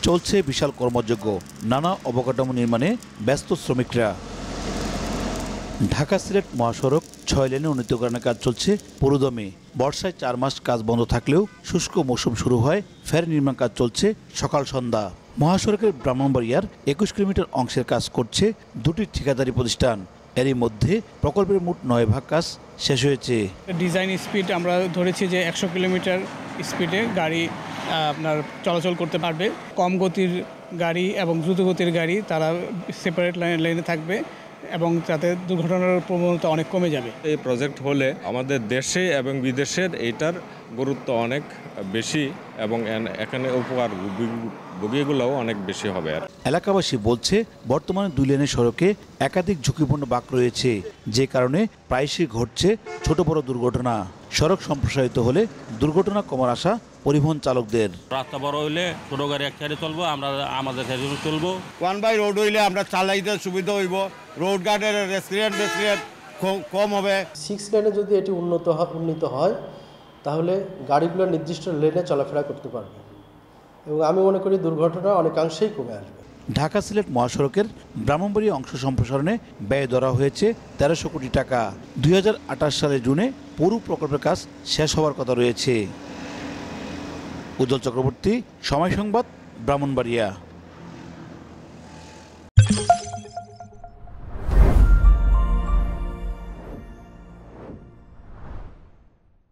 চলছে বিশাল কর্মযজ্ঞ, নানা অবকাঠামো নির্মাণে ব্যস্ত শ্রমিকরা। ঢাকা সিলেট মহাসড়ক 6 লেনে উন্নীতকরণের কাজ চলছে পুরোদমে। বর্ষায় 4 মাস কাজ বন্ধ থাকলেও শুষ্ক মৌসুম শুরু হয়, ফের নির্মাণ কাজ চলছে সকাল সন্ধ্যা। মহাসড়কের ব্রাহ্মণবাড়িয়ার 21 কিলোমিটার অংশের কাজ করছে দুটি ঠিকাদারি প্রতিষ্ঠান। এরই মধ্যে প্রকল্পের মোট 9 ভাগ কাজ শেষ হয়েছে। ডিজাইন স্পিড আমরা ধরেছি যে 100 কিলোমিটার স্পিডে গাড়ি আপনার চলাচল করতে পারবে। কম গতির গাড়ি এবং দ্রুত গতির গাড়ি তারা সেপারেট লাইনে থাকবে এবং তাতে দুর্ঘটনার প্রবণতা অনেক কমে যাবে। এই প্রজেক্ট হলে আমাদের দেশে এবং বিদেশের এইটার গুরুত্ব অনেক বেশি এবং এখানে উপকার ভোগীগুলোও অনেক বেশি হবে। এলাকাবাসী বলছে, বর্তমানে 2 লেনের সড়কে একাধিক ঝুঁকিপূর্ণ বাঁক রয়েছে, যে কারণে প্রায়শই ঘটছে ছোট বড় দুর্ঘটনা। সড়ক সম্প্রসারিত হলে দুর্ঘটনা কমার আশা পরিবহন চালকদের। রাস্তা বড় হইলে ছোট গাড়ি এক সাইডে চলবো, আমরা আমাদের সাইডে চলবো। 1 বাই রোড হইলে আমরা চালাইতে সুবিধা হইব, রোড গার্ডের রেস্টুরেন্ট কম হবে। 6 লেনে যদি এটি উন্নীত হয় তাহলে গাড়িগুলো নির্দিষ্ট লেনে চলাফেরা করতে পারবে এবং আমি মনে করি দুর্ঘটনা অনেকাংশেই কমে আসবে। ঢাকা সিলেট মহাসড়কের ব্রাহ্মণবাড়িয়া অংশ সম্প্রসারণে ব্যয় ধরা হয়েছে 1300 কোটি টাকা। 2028 সালের জুনে পুরো প্রকল্পের কাজ শেষ হওয়ার কথা রয়েছে। উজ্জ্বল চক্রবর্তী, সময় সংবাদ, ব্রাহ্মণবাড়িয়া।